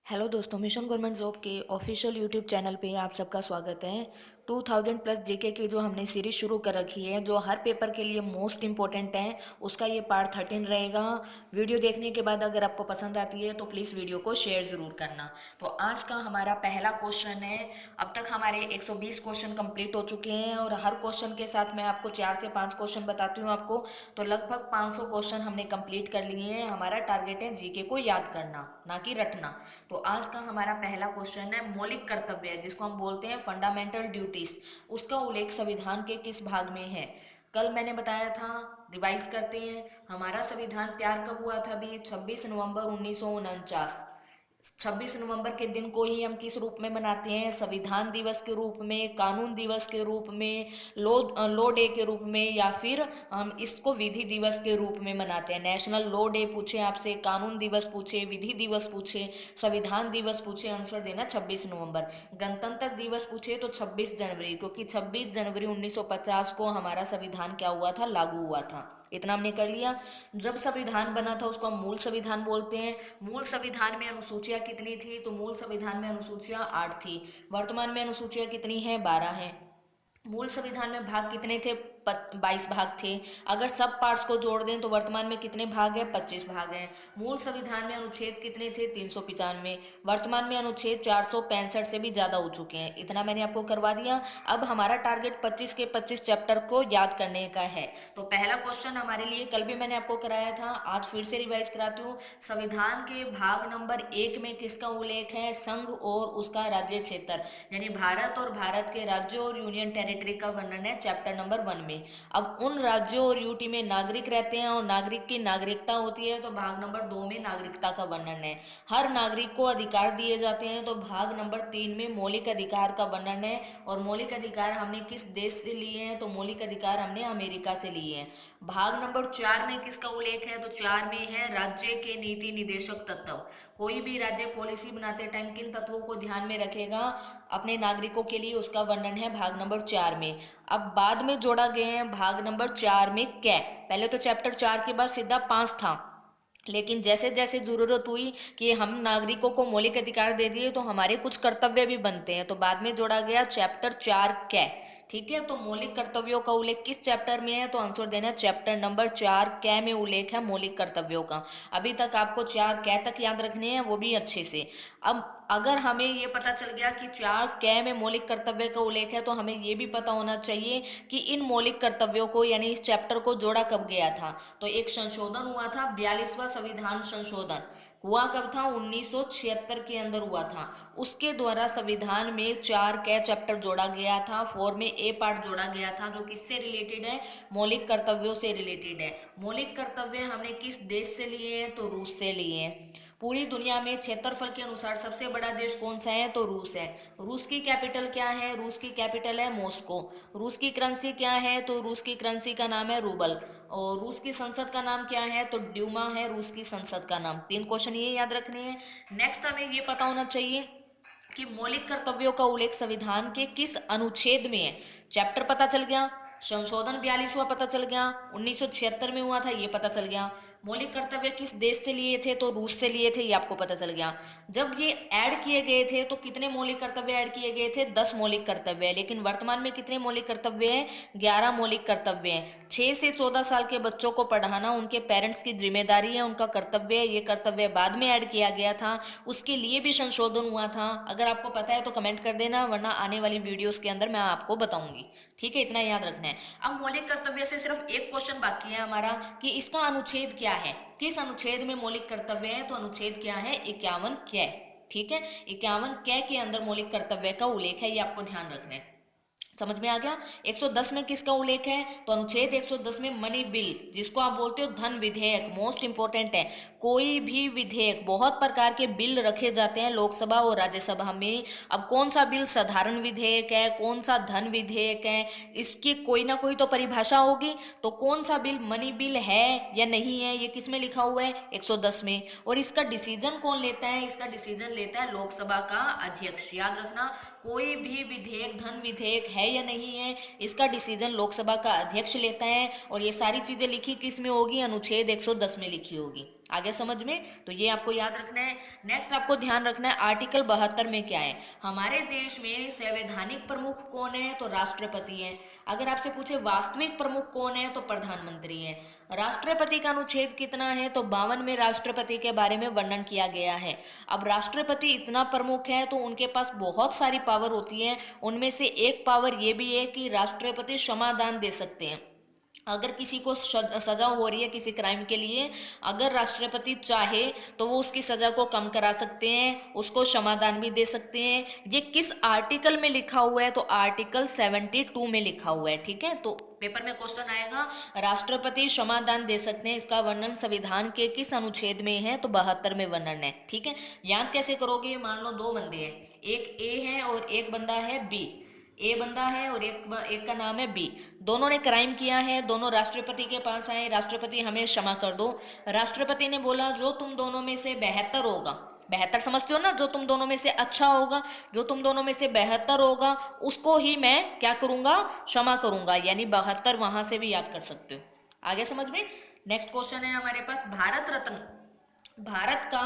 Hello दोस्तों, mission government job के official YouTube channel पे आप सबका स्वागत है। 2000 प्लस जीके की जो हमने सीरीज शुरू कर रखी है, जो हर पेपर के लिए मोस्ट इम्पोर्टेंट है, उसका ये पार्ट 13 रहेगा। वीडियो देखने के बाद अगर आपको पसंद आती है तो प्लीज़ वीडियो को शेयर ज़रूर करना। तो आज का हमारा पहला क्वेश्चन है। अब तक हमारे 120 क्वेश्चन कंप्लीट हो चुके हैं और हर क्वेश्चन के साथ मैं आपको 4 से 5 क्वेश्चन बताती हूँ आपको। तो लगभग 500 क्वेश्चन हमने कंप्लीट कर लिए हैं। हमारा टारगेट है जीके को याद करना, ना कि रटना। तो आज का हमारा पहला क्वेश्चन है मौलिक कर्तव्य, जिसको हम बोलते हैं फंडामेंटल ड्यूटीज। उसका उल्लेख संविधान के किस भाग में है? कल मैंने बताया था, रिवाइज करते हैं। हमारा संविधान तैयार कब हुआ था? भी 26 नवंबर 1949। 26 नवंबर के दिन को ही हम किस रूप में मनाते हैं? संविधान दिवस के रूप में, कानून दिवस के रूप में, लो डे के रूप में, या फिर हम इसको विधि दिवस के रूप में मनाते हैं। नेशनल लो डे पूछे आपसे, कानून दिवस पूछे, विधि दिवस पूछे, संविधान दिवस पूछे, आंसर देना 26 नवंबर। गणतंत्र दिवस पूछे तो 26 जनवरी, क्योंकि 26 जनवरी 1950 को हमारा संविधान क्या हुआ था? लागू हुआ था। इतना हमने कर लिया। जब संविधान बना था उसको हम मूल संविधान बोलते हैं। मूल संविधान में अनुसूचियां कितनी थी? तो मूल संविधान में अनुसूचियां 8 थी। वर्तमान में अनुसूचियां कितनी हैं? 12 हैं। मूल संविधान में भाग कितने थे? 22 भाग थे। अगर सब पार्ट्स को जोड़ दें तो वर्तमान में कितने भाग हैं? 25 भाग हैं। मूल संविधान में अनुच्छेद कितने थे? 395। वर्तमान में अनुच्छेद 465 से भी ज़्यादा हो चुके हैं। इतना मैंने आपको करवा दिया। अब हमारा टारगेट 25 के 25 चैप्टर को याद करने का है। तो पहला क्वेश्चन हमारे लिए, कल भी मैंने आपको कराया था, आज फिर से रिवाइज कराती हूँ। संविधान के भाग नंबर 1 में किसका उल्लेख है? संघ और उसका राज्य क्षेत्र, यानी भारत और भारत के राज्यों और यूनियन टेरिटरी का वर्णन है चैप्टर नंबर 1 में। अब उन राज्यों और यूटी में नागरिक रहते हैं और नागरिक की नागरिकता होती है, तो भाग नंबर 2 में नागरिकता का वर्णन है। हर नागरिक को अधिकार दिए जाते हैं, तो भाग नंबर 3 में मौलिक अधिकार का वर्णन है। और मौलिक अधिकार हमने किस देश से लिए हैं? तो मौलिक अधिकार हमने अमेरिका से लिए हैं। भाग नंबर 4 में किसका उल्लेख है? तो 4 में है राज्य के नीति निदेशक तत्व। कोई भी राज्य पॉलिसी बनाते टाइम किन तत्वों को ध्यान में रखेगा अपने नागरिकों के लिए, उसका वर्णन है भाग नंबर 4 में। अब बाद में जोड़ा गया है भाग नंबर 4 में क्या? पहले तो चैप्टर 4 के बाद सीधा 5 था, लेकिन जैसे जैसे जरूरत हुई कि हम नागरिकों को मौलिक अधिकार दे दिए तो हमारे कुछ कर्तव्य भी बनते हैं, तो बाद में जोड़ा गया चैप्टर 4 कै। ठीक है, तो मौलिक कर्तव्यों का उल्लेख किस चैप्टर में है? तो आंसर देना चैप्टर नंबर 4 कै में उल्लेख है मौलिक कर्तव्यों का। अभी तक आपको 4 कै तक याद रखने हैं, वो भी अच्छे से। अब अगर हमें ये पता चल गया कि 4 कै में मौलिक कर्तव्य का उल्लेख है, तो हमें ये भी पता होना चाहिए कि इन मौलिक कर्तव्यों को, यानी इस चैप्टर को जोड़ा कब गया था। तो एक संशोधन हुआ था, 42वां संविधान संशोधन हुआ कब था? 1976 के अंदर हुआ था। उसके द्वारा संविधान में 4 कै चैप्टर जोड़ा गया था। 4 में ए पार्ट जोड़ा गया था, जो किससे रिलेटेड है? मौलिक कर्तव्यों से रिलेटेड है। मौलिक कर्तव्य हमने किस देश से लिए हैं? तो रूस से लिए हैं। पूरी दुनिया में क्षेत्रफल के अनुसार सबसे बड़ा देश कौन सा है? तो रूस है। रूस की कैपिटल क्या है? रूस की कैपिटल है मॉस्को। रूस की करेंसी क्या है? तो रूस की करेंसी का नाम है रूबल। और रूस की संसद का नाम क्या है? तो ड्यूमा है रूस की संसद का नाम। 3 क्वेश्चन ये याद रखने हैं। नेक्स्ट हमें ये पता होना चाहिए कि मौलिक कर्तव्यों का उल्लेख संविधान के किस अनुच्छेद में है। चैप्टर पता चल गया, संशोधन 42वां पता चल गया, 1976 में हुआ था ये पता चल गया। मौलिक कर्तव्य किस देश से लिए थे? तो रूस से लिए थे, ये आपको पता चल गया। जब ये ऐड किए गए थे तो कितने मौलिक कर्तव्य ऐड किए गए थे? 10 मौलिक कर्तव्य है। लेकिन वर्तमान में कितने मौलिक कर्तव्य हैं? 11 मौलिक कर्तव्य हैं। 6 से 14 साल के बच्चों को पढ़ाना उनके पेरेंट्स की जिम्मेदारी है, उनका कर्तव्य है। ये कर्तव्य बाद में ऐड किया गया था, उसके लिए भी संशोधन हुआ था। अगर आपको पता है तो कमेंट कर देना, वरना आने वाली वीडियोस के अंदर मैं आपको बताऊंगी। ठीक है, इतना याद रखना है। अब मौलिक कर्तव्य से सिर्फ एक क्वेश्चन बाकी है हमारा, कि इसका अनुच्छेद क्या है, किस अनुच्छेद में मौलिक कर्तव्य है? तो अनुच्छेद क्या है? 51 कै। ठीक है, 51 कै के अंदर मौलिक कर्तव्य का उल्लेख है, ये आपको ध्यान रखना है। समझ में आ गया? 110 में किसका उल्लेख है? तो अनुच्छेद 110 में मनी बिल, जिसको आप बोलते हो धन विधेयक, मोस्ट इंपोर्टेंट है। कोई भी विधेयक, बहुत प्रकार के बिल रखे जाते हैं लोकसभा और राज्यसभा में। अब कौन सा बिल साधारण विधेयक है, कौन सा धन विधेयक है, इसकी कोई ना कोई तो परिभाषा होगी। तो कौन सा बिल मनी बिल है या नहीं है, ये किस में लिखा हुआ है? 110 में। और इसका डिसीजन कौन लेता है? इसका डिसीजन लेता है लोकसभा का अध्यक्ष। याद रखना, कोई भी विधेयक धन विधेयक है या नहीं है, इसका डिसीजन लोकसभा का अध्यक्ष लेता है। और ये सारी चीजें लिखी किस में होगी? अनुच्छेद 110 में लिखी होगी। आगे समझ में? तो ये आपको याद रखना है। नेक्स्ट आपको ध्यान रखना है आर्टिकल 72 में क्या है। हमारे देश में संवैधानिक प्रमुख कौन है, तो राष्ट्रपति है। अगर आपसे पूछे वास्तविक प्रमुख कौन है, तो प्रधानमंत्री है। राष्ट्रपति का अनुच्छेद कितना है, तो 52 में राष्ट्रपति के बारे में वर्णन किया गया है। अब राष्ट्रपति इतना प्रमुख है तो उनके पास बहुत सारी पावर होती है, उनमें से एक पावर ये भी है कि राष्ट्रपति क्षमादान दे सकते हैं। अगर किसी को सजा हो रही है किसी क्राइम के लिए, अगर राष्ट्रपति चाहे तो वो उसकी सजा को कम करा सकते हैं, उसको क्षमादान भी दे सकते हैं। ये किस आर्टिकल में लिखा हुआ है, तो आर्टिकल 72 में लिखा हुआ है। ठीक है, तो पेपर में क्वेश्चन आएगा राष्ट्रपति क्षमादान दे सकते हैं, इसका वर्णन संविधान के किस अनुच्छेद में है, तो 72 में वर्णन है। ठीक है, याद कैसे करोगे? मान लो दो बंदे हैं, एक ए है और एक बंदा है बी। ए बंदा है और एक का नाम है बी। दोनों ने क्राइम किया है, दोनों राष्ट्रपति के पास आए, राष्ट्रपति हमें क्षमा कर दो। राष्ट्रपति ने बोला जो तुम दोनों में से बेहतर होगा, बेहतर समझते हो ना, जो तुम दोनों में से अच्छा होगा, जो तुम दोनों में से बेहतर होगा उसको ही मैं क्या करूंगा, क्षमा करूंगा। यानी 72 वहां से भी याद कर सकते हो। आगे समझ में? नेक्स्ट क्वेश्चन है हमारे पास भारत रत्न। भारत का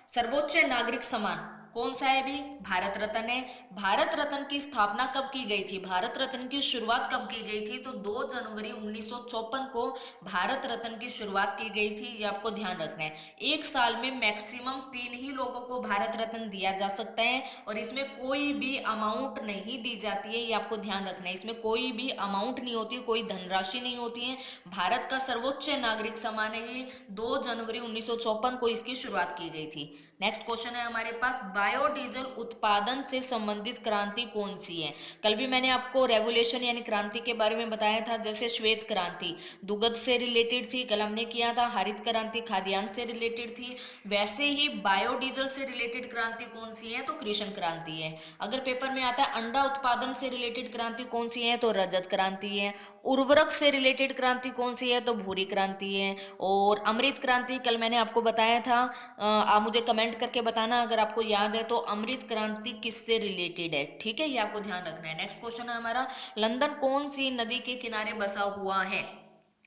सर्वोच्च नागरिक सम्मान कौन सा है? भी भारत रत्न है। भारत रत्न की स्थापना कब की गई थी, भारत रत्न की शुरुआत कब की गई थी, तो 2 जनवरी 1954 को भारत रत्न की शुरुआत की गई थी। ये आपको ध्यान रखना है। एक साल में मैक्सिमम 3 ही लोगों को भारत रत्न दिया जा सकता है और इसमें कोई भी अमाउंट नहीं दी जाती है। ये आपको ध्यान रखना है, इसमें कोई भी अमाउंट नहीं होती, कोई धनराशि नहीं होती है। भारत का सर्वोच्च नागरिक सम्मान है ये। 2 जनवरी 1954 को इसकी शुरुआत की गई थी। नेक्स्ट क्वेश्चन है हमारे पास बायोडीजल उत्पादन से संबंधित क्रांति कौन सी है? कल भी मैंने आपको रेवोल्यूशन यानी क्रांति के बारे में बताया था। जैसे श्वेत क्रांति दुग्ध से रिलेटेड थी, कल हमने किया था। हरित क्रांति खाद्यान्न से रिलेटेड थी। वैसे ही बायोडीजल से रिलेटेड क्रांति कौन सी है, तो कृषि क्रांति है। अगर पेपर में आता है अंडा उत्पादन से रिलेटेड क्रांति कौन सी है, तो रजत क्रांति है। उर्वरक से रिलेटेड क्रांति कौन सी है, तो भूरी क्रांति है। और अमृत क्रांति कल मैंने आपको बताया था, आप मुझे कमेंट करके बताना अगर आपको याद है, तो अमृत क्रांति किससे रिलेटेड है। ठीक है, ये आपको ध्यान रखना है। नेक्स्ट क्वेश्चन है हमारा लंदन कौन सी नदी के किनारे बसा हुआ है?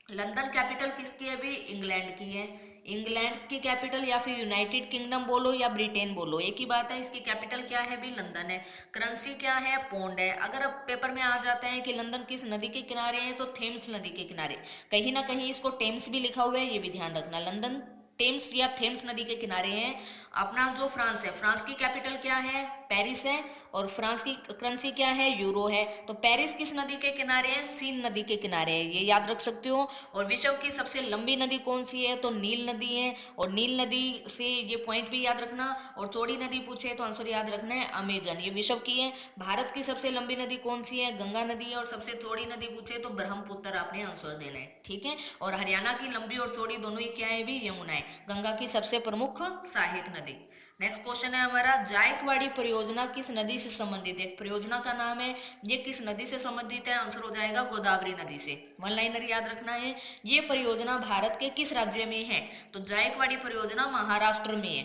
लंदन कैपिटल किसकी है? भी इंग्लैंड की है। इंग्लैंड की कैपिटल या फिर यूनाइटेड किंगडम बोलो या ब्रिटेन बोलो, एक ही बात है। इसकी कैपिटल क्या है? भी लंदन है। करेंसी क्या है? पौंड है। अगर अब पेपर में आ जाते हैं कि लंदन किस नदी के किनारे है, तो थेम्स नदी के किनारे। कहीं ना कहीं इसको टेम्स भी लिखा हुआ है, ये भी ध्यान रखना। लंदन टेम्स या थेम्स नदी के किनारे हैं। अपना जो फ्रांस है, फ्रांस की कैपिटल क्या है? पेरिस है। और फ्रांस की करेंसी क्या है? यूरो है। तो पेरिस किस नदी के किनारे है? सीन नदी के किनारे है, ये याद रख सकते हो। और विश्व की सबसे लंबी नदी कौन सी है? तो नील नदी है। और नील नदी से ये पॉइंट भी याद रखना। और चौड़ी नदी पूछे तो आंसर याद रखना है अमेजन, ये विश्व की है। भारत की सबसे लंबी नदी कौन सी है? गंगा नदी है। और सबसे चौड़ी नदी पूछे तो ब्रह्मपुत्र आपने आंसर देना है। ठीक है, और हरियाणा की लंबी और चौड़ी दोनों ही क्या है? भी यमुना है। गंगा की सबसे प्रमुख सहायक नदी। नेक्स्ट क्वेश्चन है हमारा जायकवाड़ी परियोजना किस नदी से संबंधित है? परियोजना का नाम है, ये किस नदी से संबंधित है? आंसर हो जाएगा गोदावरी नदी से। वन लाइनर याद रखना है। ये परियोजना भारत के किस राज्य में है? तो जायकवाड़ी परियोजना महाराष्ट्र में है।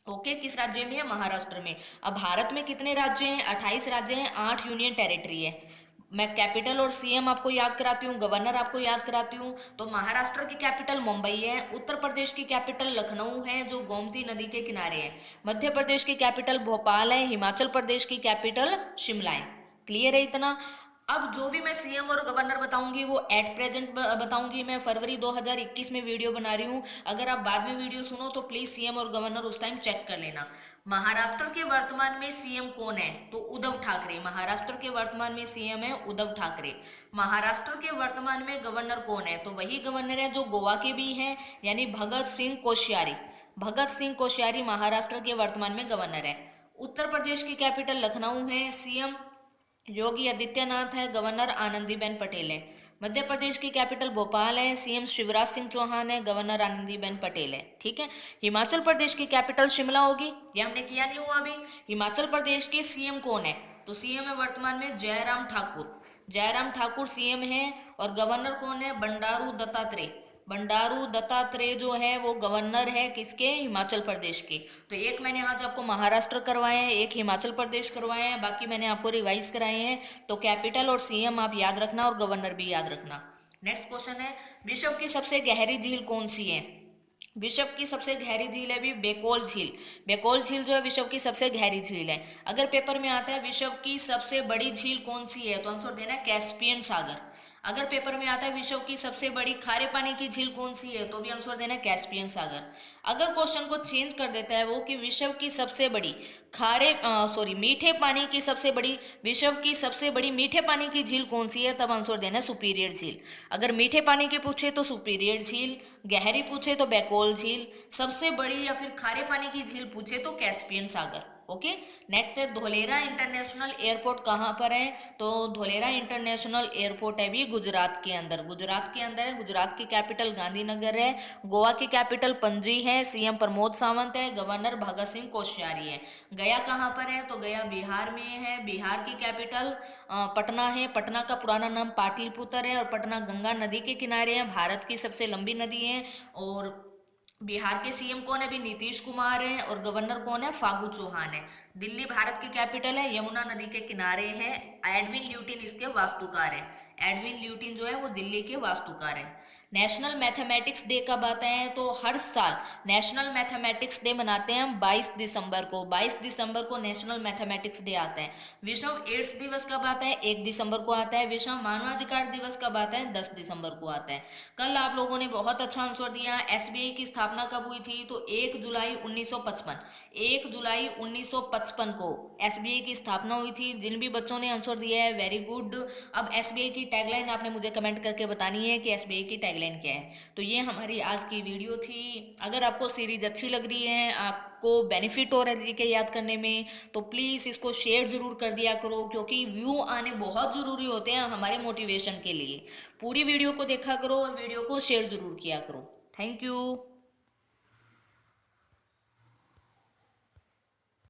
ओके, किस राज्य में है? महाराष्ट्र में। अब भारत में कितने राज्य हैं? 28 राज्य हैं, 8 यूनियन टेरिटरी है। मैं कैपिटल और सीएम आपको याद कराती हूँ, गवर्नर आपको याद कराती हूँ। तो महाराष्ट्र की कैपिटल मुंबई है। उत्तर प्रदेश की कैपिटल लखनऊ है जो गोमती नदी के किनारे है। मध्य प्रदेश की कैपिटल भोपाल है। हिमाचल प्रदेश की कैपिटल शिमला है। क्लियर है इतना? अब जो भी मैं सीएम और गवर्नर बताऊंगी वो एट प्रेजेंट बताऊंगी। मैं फरवरी 2021 में वीडियो बना रही हूँ। अगर आप बाद में वीडियो सुनो तो प्लीज सीएम और गवर्नर उस टाइम चेक कर लेना। महाराष्ट्र के वर्तमान में सीएम कौन है? तो उद्धव ठाकरे। महाराष्ट्र के वर्तमान में सीएम है उद्धव ठाकरे। महाराष्ट्र के वर्तमान में गवर्नर कौन है? तो वही गवर्नर है जो गोवा के भी हैं, यानी भगत सिंह कोश्यारी। भगत सिंह कोश्यारी महाराष्ट्र के वर्तमान में गवर्नर है। उत्तर प्रदेश की कैपिटल लखनऊ है। सीएम योगी आदित्यनाथ है। गवर्नर आनंदीबेन पटेल है। मध्य प्रदेश की कैपिटल भोपाल है। सीएम शिवराज सिंह चौहान है। गवर्नर आनंदीबेन पटेल है। ठीक है, हिमाचल प्रदेश की कैपिटल शिमला होगी। ये हमने किया नहीं हुआ अभी। हिमाचल प्रदेश के सीएम कौन है? तो सीएम है वर्तमान में जयराम ठाकुर। जयराम ठाकुर सीएम है। और गवर्नर कौन है? बंडारू दत्तात्रेय। बंडारू दत्तात्रेय जो है वो गवर्नर है किसके? हिमाचल प्रदेश के। तो एक मैंने आज आपको महाराष्ट्र करवाए हैं, एक हिमाचल प्रदेश करवाए हैं, बाकी मैंने आपको रिवाइज कराए हैं। तो कैपिटल और सीएम आप याद रखना और गवर्नर भी याद रखना। नेक्स्ट क्वेश्चन है विश्व की सबसे गहरी झील कौन सी है? विश्व की सबसे गहरी झील है भी बेकोल झील। बेकोल झील जो है विश्व की सबसे गहरी झील है। अगर पेपर में आता है विश्व की सबसे बड़ी झील कौन सी है, तो आंसर देना है कैस्पियन सागर। अगर पेपर में आता है विश्व की सबसे बड़ी खारे पानी की झील कौन सी है, तो भी आंसर देना है कैस्पियन सागर। अगर क्वेश्चन को चेंज कर देता है वो कि विश्व की सबसे बड़ी मीठे पानी की सबसे बड़ी विश्व की सबसे बड़ी मीठे पानी की झील कौन सी है, तब आंसर देना है सुपीरियर झील। अगर मीठे पानी की पूछे तो सुपीरियर झील, गहरी पूछे तो बेकोल झील, सबसे बड़ी या फिर खारे पानी की झील पूछे तो कैस्पियन सागर। ओके। नेक्स्ट है धोलेरा इंटरनेशनल एयरपोर्ट कहाँ पर है, तो धोलेरा इंटरनेशनल एयरपोर्ट है भी गुजरात के अंदर। गुजरात के अंदर है। गुजरात की कैपिटल गांधीनगर है। गोवा की कैपिटल पणजी है। सीएम प्रमोद सावंत है। गवर्नर भगत सिंह कोश्यारी है। गया कहाँ पर है, तो गया बिहार में है। बिहार की कैपिटल पटना है। पटना का पुराना नाम पाटलिपुत्र है और पटना गंगा नदी के किनारे है, भारत की सबसे लंबी नदी है। और बिहार के सीएम कौन है, अभी नीतीश कुमार है और गवर्नर कौन है, फागू चौहान है। दिल्ली भारत की कैपिटल है, यमुना नदी के किनारे है। एडविन ल्यूटिन इसके वास्तुकार है। एडविन ल्यूटिन जो है वो दिल्ली के वास्तुकार है। नेशनल मैथमेटिक्स डे कब आता है, तो हर साल नेशनल मैथमेटिक्स डे मनाते हैं हम 22 दिसंबर को। 22 दिसंबर को नेशनल मैथमेटिक्स डे आता है। विश्व एड्स दिवस कब आता है, 1 दिसंबर को आता है। विश्व मानवाधिकार दिवस कब आता है, 10 दिसंबर को आता है। कल आप लोगों ने बहुत अच्छा आंसर दिया। एसबीआई की स्थापना कब हुई थी, तो 1 जुलाई 1955। 1 जुलाई 1955 को एसबीआई की स्थापना हुई थी। जिन भी बच्चों ने आंसर दिया है वेरी गुड। अब एसबीआई की टैगलाइन आपने मुझे कमेंट करके बतानी है कि एसबीआई की टैगलाइन क्या है। तो ये हमारी आज की वीडियो थी। अगर आपको सीरीज अच्छी लग रही है, आपको बेनिफिट हो रहा है जीके याद करने में, तो प्लीज़ इसको शेयर जरूर कर दिया करो, क्योंकि व्यू आने बहुत ज़रूरी होते हैं हमारे मोटिवेशन के लिए। पूरी वीडियो को देखा करो और वीडियो को शेयर जरूर किया करो। Thank you.